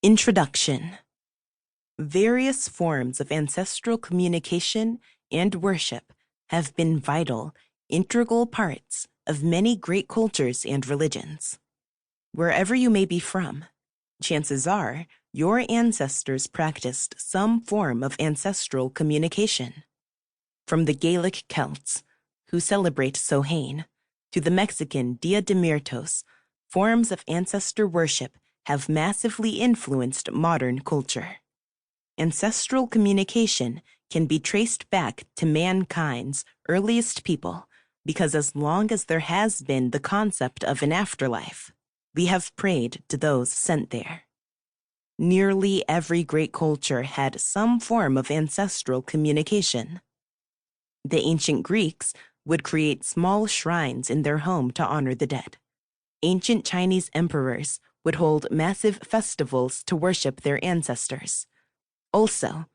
Introduction. Various forms of ancestral communication and worship have been vital, integral parts of many great cultures and religions. Wherever you may be from, chances are your ancestors practiced some form of ancestral communication. From the Gaelic Celts, who celebrate Samhain, to the Mexican Dia de Muertos, forms of ancestor worship have massively influenced modern culture. Ancestral communication can be traced back to mankind's earliest people because as long as there has been the concept of an afterlife, we have prayed to those sent there. Nearly every great culture had some form of ancestral communication. The ancient Greeks would create small shrines in their home to honor the dead. Ancient Chinese emperors would hold massive festivals to worship their ancestors. Also,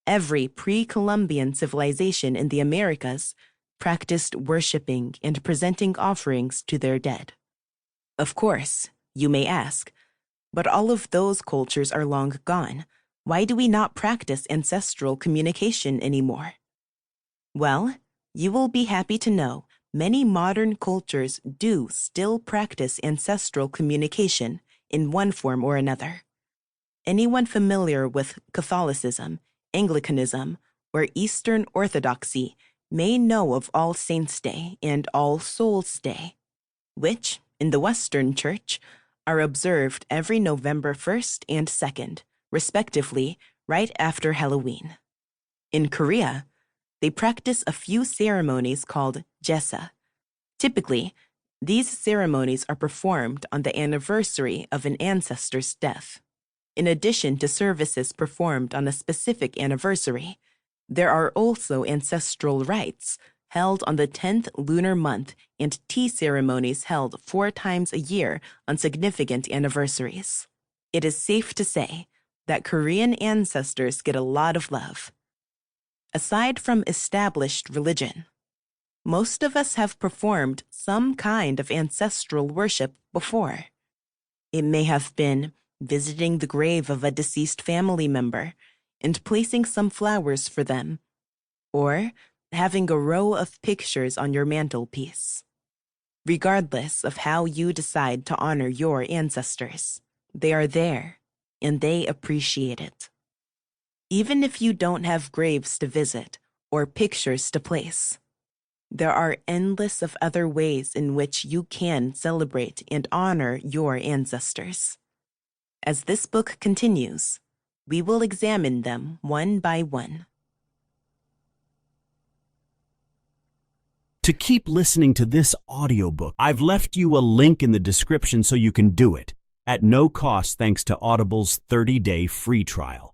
every pre-Columbian civilization in the Americas practiced worshiping and presenting offerings to their dead. Of course, you may ask, but all of those cultures are long gone. Why do we not practice ancestral communication anymore? Well, you will be happy to know many modern cultures do still practice ancestral communication in one form or another. Anyone familiar with Catholicism, Anglicanism, or Eastern Orthodoxy may know of All Saints' Day and All Souls' Day, which, in the Western Church, are observed every November 1st and 2nd, respectively, right after Halloween. In Korea, they practice a few ceremonies called jesa. Typically, these ceremonies are performed on the anniversary of an ancestor's death. In addition to services performed on a specific anniversary, there are also ancestral rites held on the 10th lunar month and tea ceremonies held 4 times a year on significant anniversaries. It is safe to say that Korean ancestors get a lot of love. Aside from established religion, most of us have performed some kind of ancestral worship before. It may have been visiting the grave of a deceased family member and placing some flowers for them, or having a row of pictures on your mantelpiece. Regardless of how you decide to honor your ancestors, they are there, and they appreciate it. Even if you don't have graves to visit or pictures to place, there are endless of other ways in which you can celebrate and honor your ancestors. As this book continues, we will examine them one by one. To keep listening to this audiobook, I've left you a link in the description so you can do it, at no cost thanks to Audible's 30-day free trial.